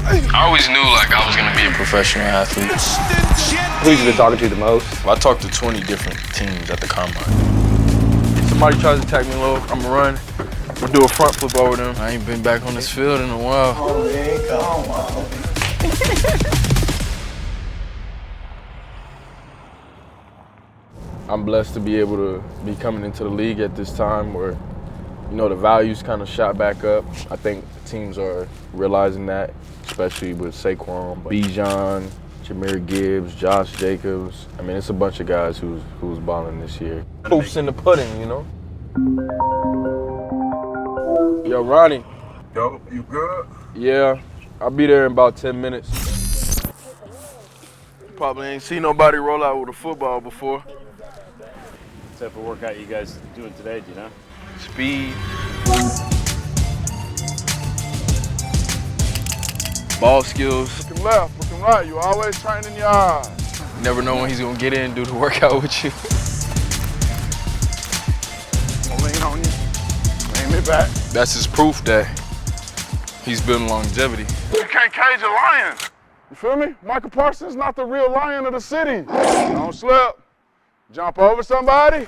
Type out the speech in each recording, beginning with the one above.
I always knew like I was gonna be a professional athlete. Who you been talking to the most? I talked to 20 different teams at the combine. Somebody tries to attack me low, I'ma run. I'll do a front flip over them. I ain't been back on this field in a while. Oh, man, come on. I'm blessed to be able to be coming into the league at this time where, you know, the values kind of shot back up. I think teams are realizing that, especially with Saquon, Bijan, Jahmyr Gibbs, Josh Jacobs. I mean, it's a bunch of guys who's balling this year. Proof's in the pudding, you know? Yo, Ronnie. Yo, you good? Yeah, I'll be there in about 10 minutes. Probably ain't seen nobody roll out with a football before. What type of workout you guys doing today, do you know? Speed. Ball skills. Looking left, looking right. You always training your eyes. You never know when he's gonna get in and do the workout with you. I'm gonna lean on you. Lean me back. That's his proof that he's building longevity. You can't cage a lion. You feel me? Michael Parsons not the real lion of the city. Don't slip. Jump over somebody.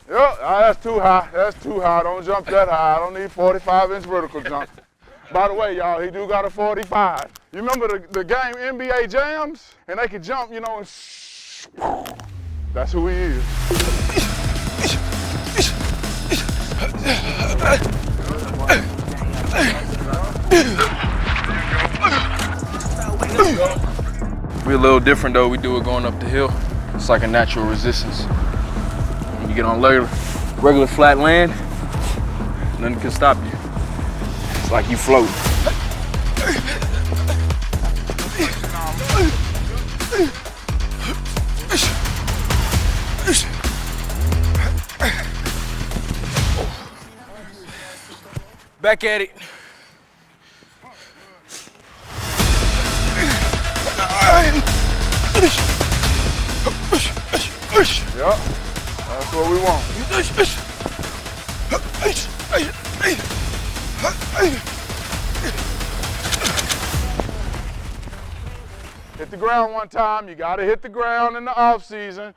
Yep, that's too high. That's too high. Don't jump that high. I don't need 45-inch vertical jump. By the way, y'all, he do got a 45. You remember the game NBA Jams? And they could jump, you know, and that's who he is. We're a little different though. We do it going up the hill. It's like a natural resistance. When you get on regular flat land, nothing can stop you. It's like you float. Back at it. Yep, that's what we want. Hit the ground one time. You gotta hit the ground in the off season.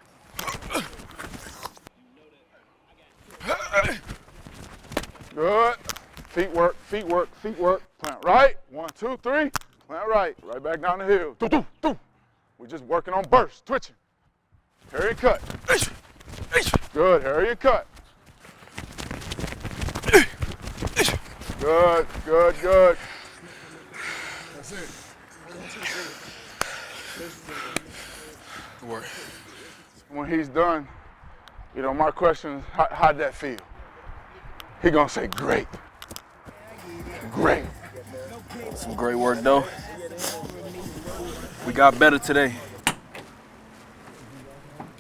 Good. Feet work, feet work, feet work. Plant right. 1, 2, 3. Plant right. Right back down the hill. Doo, doo, doo. We're just working on bursts, twitching. Hurry and cut. Good, hurry and cut. Good, good, good. That's it. Work. When he's done, you know, my question is, how'd that feel? He gonna say, great. Great. Some great work though. We got better today.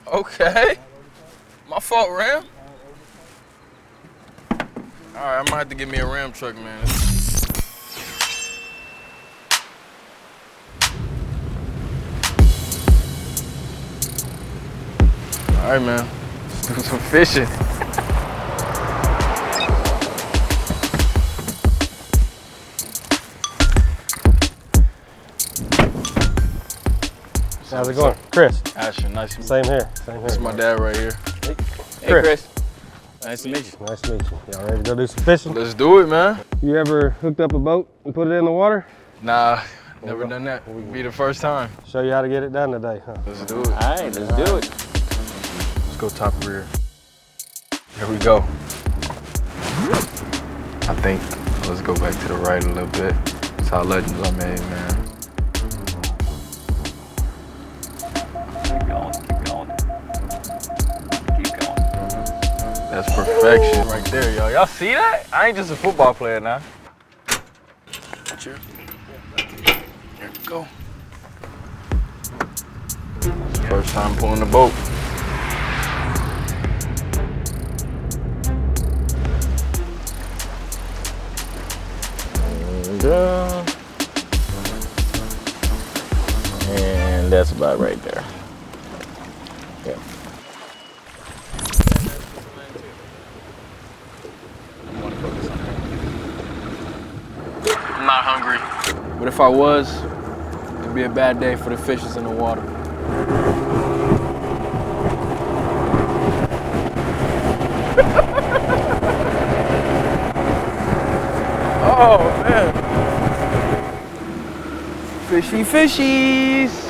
Okay. My fault, Ram. All right, I might have to get me a Ram truck, man. All right, man. Let's do some fishing. How's it going? Chris. Ashton, nice to meet you. Same here. Same here. This is my dad right here. Hey, Chris. Nice to meet you. Nice to meet you. Y'all ready to go do some fishing? Let's do it, man. You ever hooked up a boat and put it in the water? Nah, never done that. It'll be the first time. Show you how to get it done today, huh? Let's do it. All right, let's do it. Let's go top rear. Here we go. I think, let's go back to the right a little bit. That's how legends are made, man. Keep going, keep going. Keep going. That's perfection right there, y'all. Y'all see that? I ain't just a football player now. Cheers. Here we go. First time pulling the boat. And that's about right there. Yeah. I'm not hungry. But if I was, it'd be a bad day for the fishes in the water. Oh, man. Fishy fishies.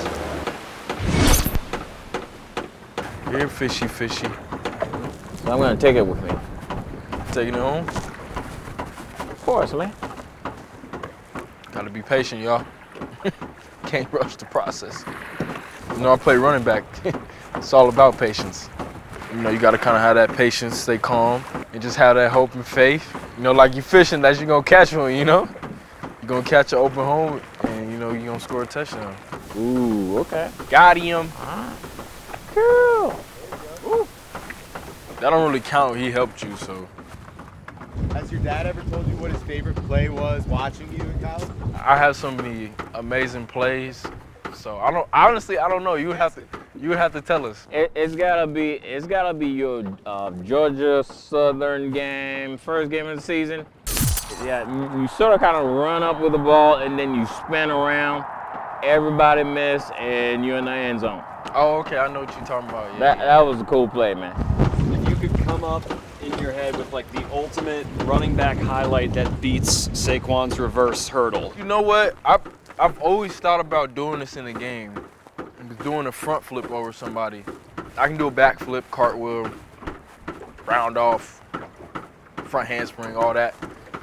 You're fishy fishy. So I'm gonna take it with me. Taking it home? Of course, man. Gotta be patient, y'all. Can't rush the process. You know, I play running back. It's all about patience. You know, you gotta kind of have that patience, stay calm, and just have that hope and faith. You know, like you fishing, that you're gonna catch one, you know? You're gonna catch an open hole, and you know, you're gonna score a touchdown. Ooh, okay. Got him. Girl. Ooh. That don't really count, he helped you, so. Has your dad ever told you what his favorite play was watching you in college? I have so many amazing plays, so honestly, I don't know. You would have to tell us. It's gotta be your Georgia Southern game, first game of the season. Yeah, you sort of kind of run up with the ball and then you spin around. Everybody miss and you're in the end zone. Oh, okay, I know what you're talking about. Yeah, That was a cool play, man. If you could come up in your head with like the ultimate running back highlight that beats Saquon's reverse hurdle. You know what? I've always thought about doing this in a game. Doing a front flip over somebody. I can do a back flip, cartwheel, round off, front handspring, all that.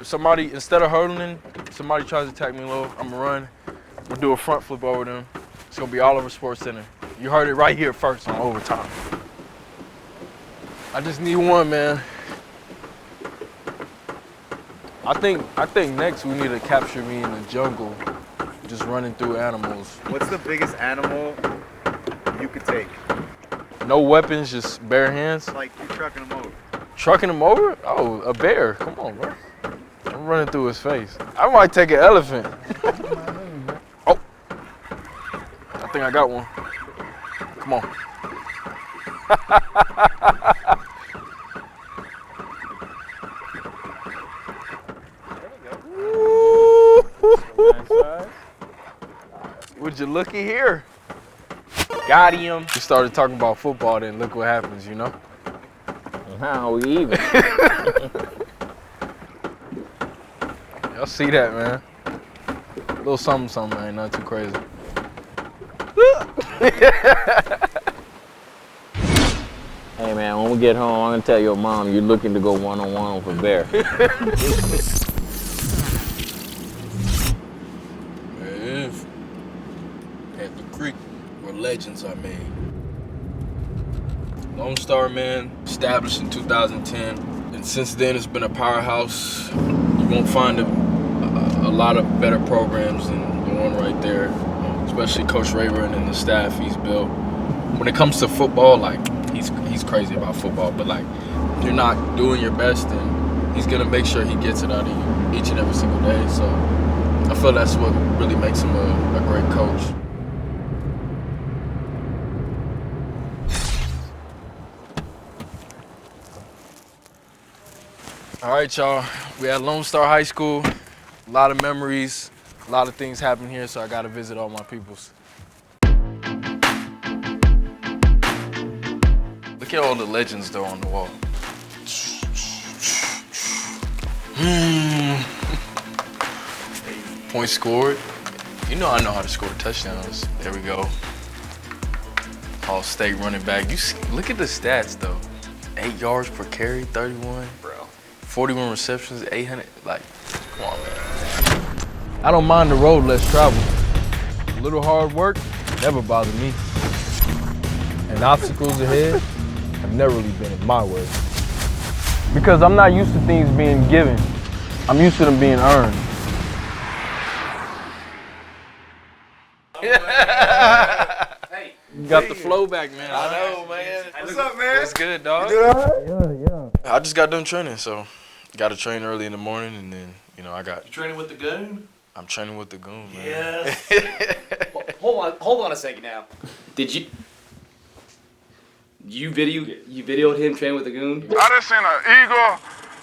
If somebody, instead of hurdling, somebody tries to attack me low, I'm gonna run. I'm gonna do a front flip over them. It's gonna be all over Sports Center. You heard it right here first on Overtime. I just need one, man. I think next we need to capture me in the jungle, just running through animals. What's the biggest animal you could take? No weapons, just bare hands. Like you're trucking them over. Trucking him over? Oh, a bear. Come on, bro. I'm running through his face. I might take an elephant. Oh. I think I got one. Come on. Would you looky here? Got him. We started talking about football, then look what happens, you know? How we even? Y'all see that, man? A little something, man, not too crazy. Hey man, when we get home, I'm gonna tell your mom you're looking to go one-on-one with a bear. If at the creek where legends are made. Lone Star, man, established in 2010, and since then it's been a powerhouse. You won't find a lot of better programs than the one right there, especially Coach Rayburn and the staff he's built. When it comes to football, like he's crazy about football, but like if you're not doing your best, then he's gonna make sure he gets it out of you each and every single day. So I feel that's what really makes him a great coach. All right, y'all. We at Lone Star High School. A lot of memories, a lot of things happen here, so I gotta visit all my peoples. Look at all the legends though on the wall. Points scored. You know I know how to score touchdowns. There we go. All-state running back. You see, look at the stats though. 8 yards per carry, 31. Bro. 41 receptions, 800. Like, come on, man. I don't mind the road less traveled. A little hard work never bothered me. And obstacles ahead have never really been in my way. Because I'm not used to things being given. I'm used to them being earned. Hey. You got the flow back, man. I know, man. What's up, man? That's good, dog. You doing all right? Yeah. I just got done training, so got to train early in the morning, and then, you know, You training with the goon? I'm training with the goon, man. Yes. hold on a second now. Did you videoed him training with the goon? I done seen an eagle,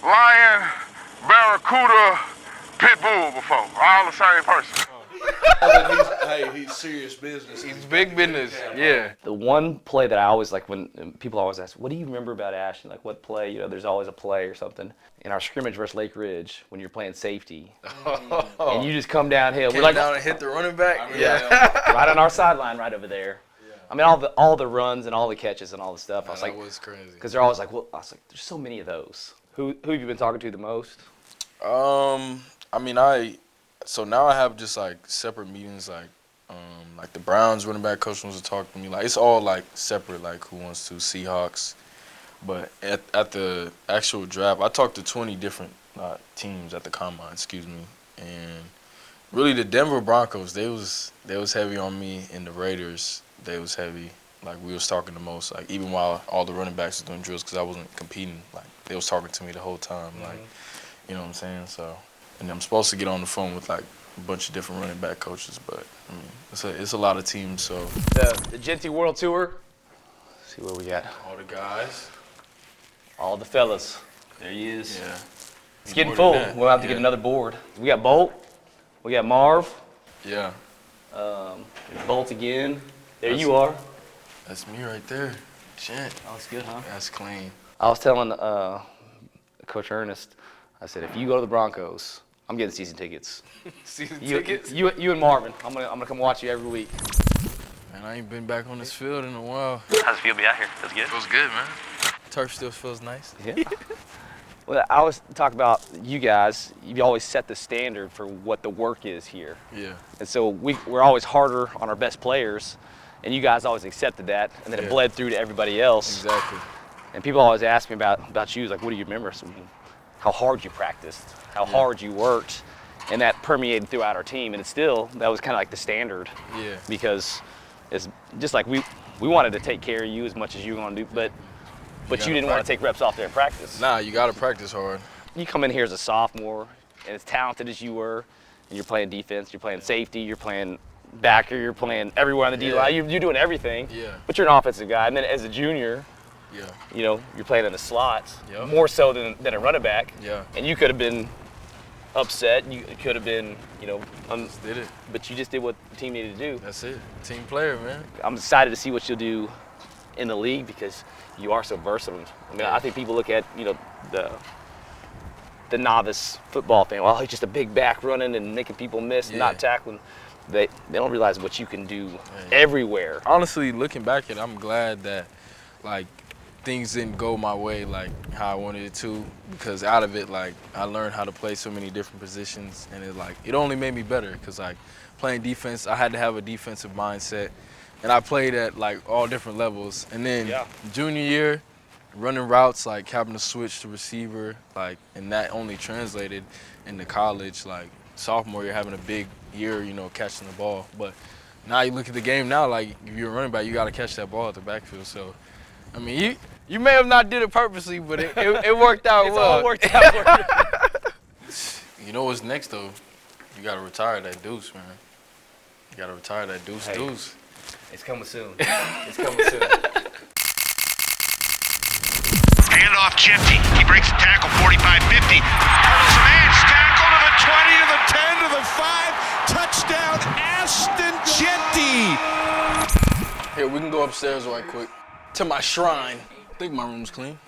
lion, barracuda, pit bull before. All the same person. He's serious business. He's big business. Yeah. The one play that I always like when people always ask, what do you remember about Ashton? Like what play? You know, there's always a play or something. In our scrimmage versus Lake Ridge, when you're playing safety, and you just come downhill. We're like down and hit the running back. Right on our sideline, right over there. I mean, all the runs and all the catches and all the stuff. I was like, that was crazy. Because they're always like, well, I was like, there's so many of those. Who have you been talking to the most? I mean, so now I have just like separate meetings, like the Browns running back coach wants to talk to me. Like it's all like separate, like who wants to, Seahawks. But at the actual draft, I talked to 20 different teams at the combine, and really the Denver Broncos, they was heavy on me, and the Raiders, they was heavy. Like we was talking the most, like even while all the running backs was doing drills, because I wasn't competing. Like they was talking to me the whole time, like you know what I'm saying. So, and I'm supposed to get on the phone with like a bunch of different running back coaches, but I mean it's a lot of teams. So the Jeanty World Tour. Let's see what we got. All the guys. All the fellas. There he is. Yeah. It's getting full. We'll have to get another board. We got Bolt. We got Marv. Yeah. Bolt again. There you are. That's me right there. Shit. Oh, that's good, huh? That's clean. I was telling Coach Ernest, I said, if you go to the Broncos, I'm getting season tickets. Tickets? You and Marvin. I'm gonna come watch you every week. Man, I ain't been back on this field in a while. How's it feel to be out here? Feels good? Feels good, man. Turf still feels nice. Yeah. Well, I always talk about you guys. You always set the standard for what the work is here. Yeah. And so we're always harder on our best players, and you guys always accepted that, and then it bled through to everybody else. Exactly. And people always ask me about you, like, what do you remember? So, how hard you practiced, how hard you worked, and that permeated throughout our team. And that was kind of like the standard. Yeah. Because it's just like we wanted to take care of you as much as you want to do, but you didn't want to take reps off there in practice. Nah, you got to practice hard. You come in here as a sophomore, and as talented as you were, and you're playing defense, you're playing safety, you're playing backer, you're playing everywhere on the D line. You're doing everything. Yeah. But you're an offensive guy, and then as a junior, you know, you're playing in the slots more so than a running back. Yeah. And you could have been upset. You could have been, you know, did it. But you just did what the team needed to do. That's it. Team player, man. I'm excited to see what you'll do in the league because you are so versatile. I mean, I think people look at, you know, the novice football thing. Well, he's just a big back running and making people miss, not tackling. They don't realize what you can do everywhere. Honestly, looking back at it, I'm glad that, like, things didn't go my way like how I wanted it to, because out of it, like, I learned how to play so many different positions, and it only made me better, because like playing defense, I had to have a defensive mindset, and I played at like all different levels. And then junior year, running routes, like having to switch to receiver, like, and that only translated into college. Like sophomore year, having a big year, you know, catching the ball. But now you look at the game now, like if you're a running back, you got to catch that ball at the backfield. So, I mean, you may have not did it purposely, but it worked out It's well. all worked out for you. You know what's next though? You got to retire that deuce, man. You got to retire that deuce. It's coming soon. It's coming soon. Hand off Jeanty. He breaks the tackle, 45-50. Smash tackle to the 20, to the 10, to the 5. Touchdown, Ashton Jeanty. Here, we can go upstairs right quick to my shrine. I think my room's clean.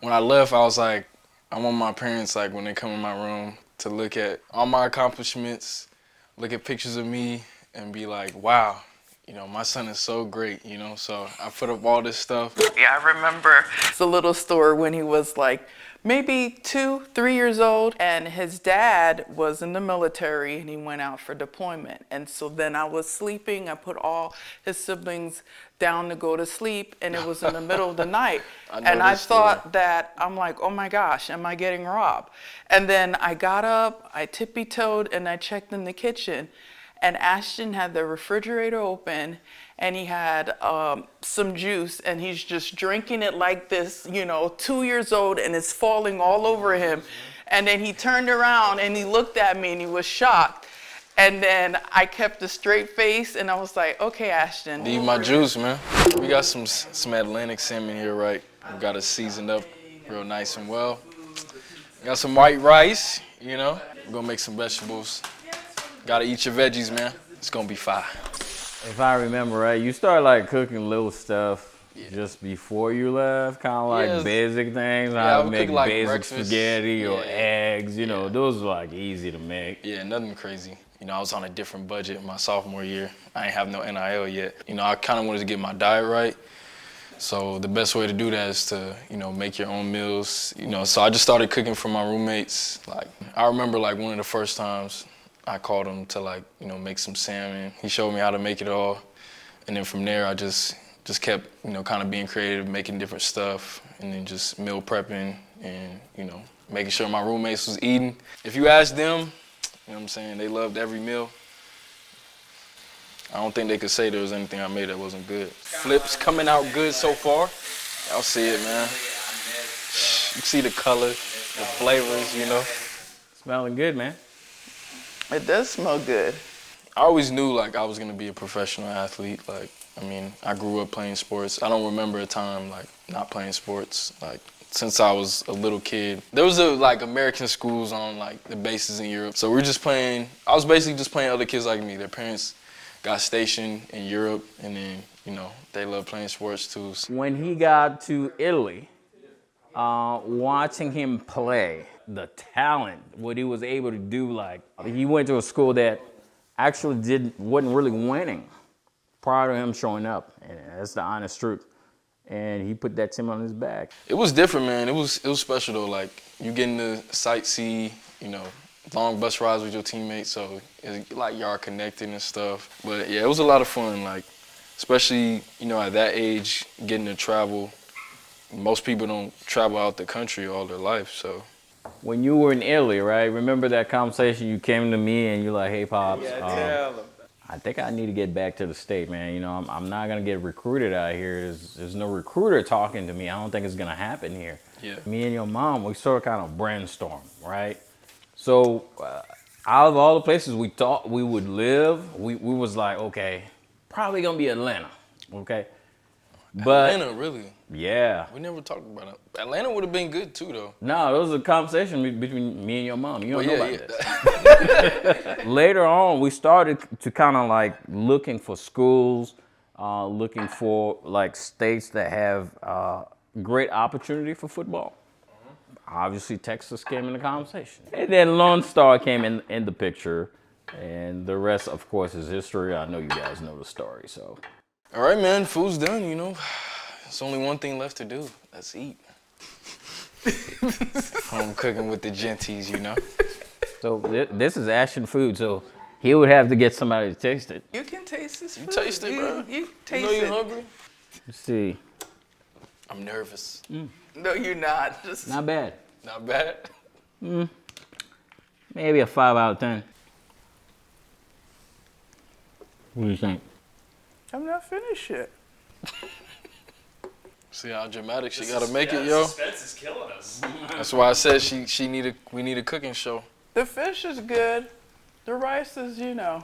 When I left, I was like, I want my parents, like, when they come in my room, to look at all my accomplishments, look at pictures of me, and be like, wow, you know, my son is so great, you know, so I put up all this stuff. Yeah, I remember the little story when he was like maybe 2, 3 years old, and his dad was in the military and he went out for deployment. And so then I was sleeping, I put all his siblings down to go to sleep, and it was in the middle of the night. And I thought that, I'm like, oh my gosh, am I getting robbed? And then I got up, I tippy-toed, and I checked in the kitchen. And Ashton had the refrigerator open, and he had some juice, and he's just drinking it like this, you know, 2 years old, and it's falling all over him. And then he turned around, and he looked at me, and he was shocked. And then I kept a straight face, and I was like, okay, Ashton. Need my juice, man. We got some Atlantic salmon here, right? We got it seasoned up real nice and well. Got some white rice, you know. We're gonna make some vegetables. Gotta eat your veggies, man. It's gonna be fire. If I remember right, you started like cooking little stuff just before you left, kind of like basic things, I how to would make cook, like, basic breakfast. spaghetti or eggs, you know, those are like easy to make. Yeah, nothing crazy. You know, I was on a different budget my sophomore year. I ain't have no NIL yet. You know, I kind of wanted to get my diet right. So the best way to do that is to, you know, make your own meals. You know, so I just started cooking for my roommates. Like, I remember like one of the first times I called him to like, you know, make some salmon. He showed me how to make it all. And then from there, I just kept, you know, kind of being creative, making different stuff, and then just meal prepping and, you know, making sure my roommates was eating. If you ask them, you know what I'm saying, they loved every meal. I don't think they could say there was anything I made that wasn't good. Flips coming out good so far. Y'all see it, man. You see the color, the flavors, you know. Smelling good, man. It does smell good. I always knew like I was gonna be a professional athlete. Like, I mean, I grew up playing sports. I don't remember a time like not playing sports. Like, since I was a little kid. There was like American schools on like the bases in Europe. So we're just playing, I was basically just playing other kids like me. Their parents got stationed in Europe, and then, you know, they love playing sports too. When he got to Italy, watching him play, the talent, what he was able to do, like, he went to a school that actually wasn't really winning prior to him showing up, and that's the honest truth. And he put that team on his back. It was different, man. It was special though. Like, you getting to sightsee, you know, long bus rides with your teammates, so it's like y'all connected and stuff. But yeah, it was a lot of fun. Like, especially, you know, at that age, getting to travel. Most people don't travel out the country all their life, so. When you were in Italy, right? Remember that conversation? You came to me and you're like, "Hey, Pops, I think I need to get back to the state, man. You know, I'm not gonna get recruited out here. There's no recruiter talking to me. I don't think it's gonna happen here." Yeah. Me and your mom, we sort of kind of brainstorm, right? So out of all the places we thought we would live, we was like, okay, probably gonna be Atlanta, okay? But Atlanta, really? Yeah. We never talked about it. Atlanta would have been good too, though. No, there was a conversation between me and your mom. You don't know about this. Later on, we started to kind of like looking for schools, looking for like states that have great opportunity for football. Obviously, Texas came in the conversation. And then Lone Star came in the picture, and the rest, of course, is history. I know you guys know the story, so. All right, man, food's done, you know. There's only one thing left to do. That's eat. Home cooking with the Jeantys, you know. So this is Ashton food, so he would have to get somebody to taste it. You can taste this food. You taste it, bro. You taste you know you're it. hungry? Let's see. I'm nervous. No, you're not. Just Not bad. Not bad? Maybe a 5 out of 10. What do you think? I'm not finished yet. See how dramatic she gotta make it, yo. Suspense is killing us. That's why I said we need a cooking show. The fish is good. The rice is, you know,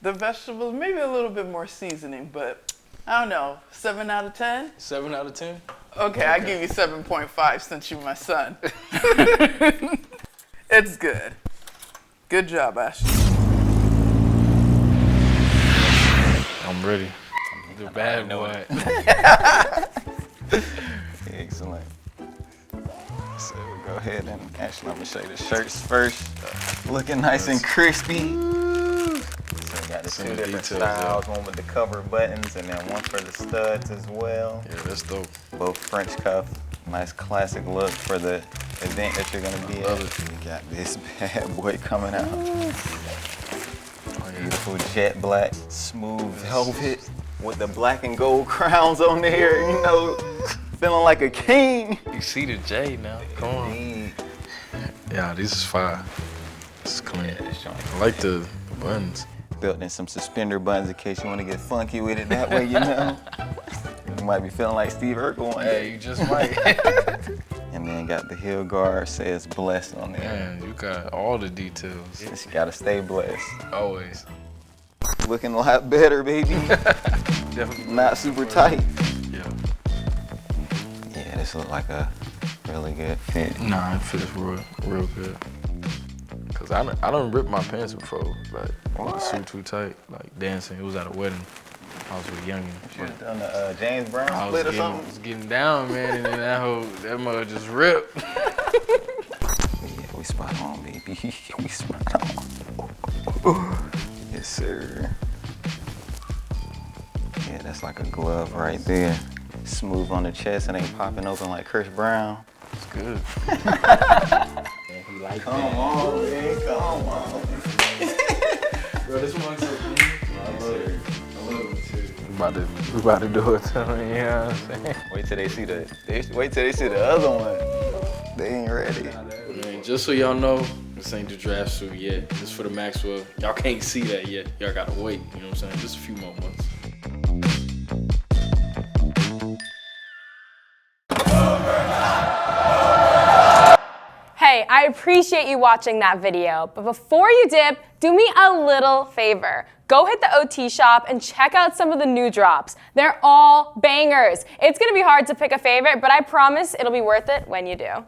the vegetables, maybe a little bit more seasoning, but I don't know, 7 out of 10? 7 out of 10? Okay, I give you 7.5 since you're my son. It's good. Good job, Ashton. I'm ready. The bad boy. Excellent. So we'll go ahead and actually let me show you the shirts first. Looking nice and crispy. So we got the Some two different details, styles, one with the cover buttons and then one for the studs as well. Yeah, that's dope. Both French cuff. Nice classic look for the event that you're gonna be at. We got this bad boy coming out. Beautiful jet black, smooth velvet with the black and gold crowns on there, you know, feeling like a king. You see the J now. Come on. Yeah, this is fire. This is clean. I like the buns. Built in some suspender buns in case you want to get funky with it that way, you know. You might be feeling like Steve Urkel one day. Hey, you just might. And then got the heel guard, says blessed on there. Man, you got all the details. Just gotta stay blessed. Always. Looking a lot better, baby. Definitely. Not super tight. Yeah. Yeah, this look like a really good fit. Nah, it fits real good. Cause I done ripped my pants before, like the suit too tight, like dancing. It was at a wedding. I was with youngin. You should've done the James Brown split or something. I was getting down, man, and then that mother just ripped. Yeah, we spot on, baby. We spot on. Yes, sir. Yeah, that's like a glove right there. Smooth on the chest and ain't popping open like Chris Brown. It's good. Come on, man. Come on. Bro, this one's so clean. I love it. I love it too. We about to do it to them, you know what I'm saying? Wait till they see the other one. They ain't ready. Man, just so y'all know, this ain't the draft suit yet. This for the Maxwell. Y'all can't see that yet. Y'all gotta wait, you know what I'm saying? Just a few more months. Hey, I appreciate you watching that video, but before you dip, do me a little favor. Go hit the OT shop and check out some of the new drops. They're all bangers. It's gonna be hard to pick a favorite, but I promise it'll be worth it when you do.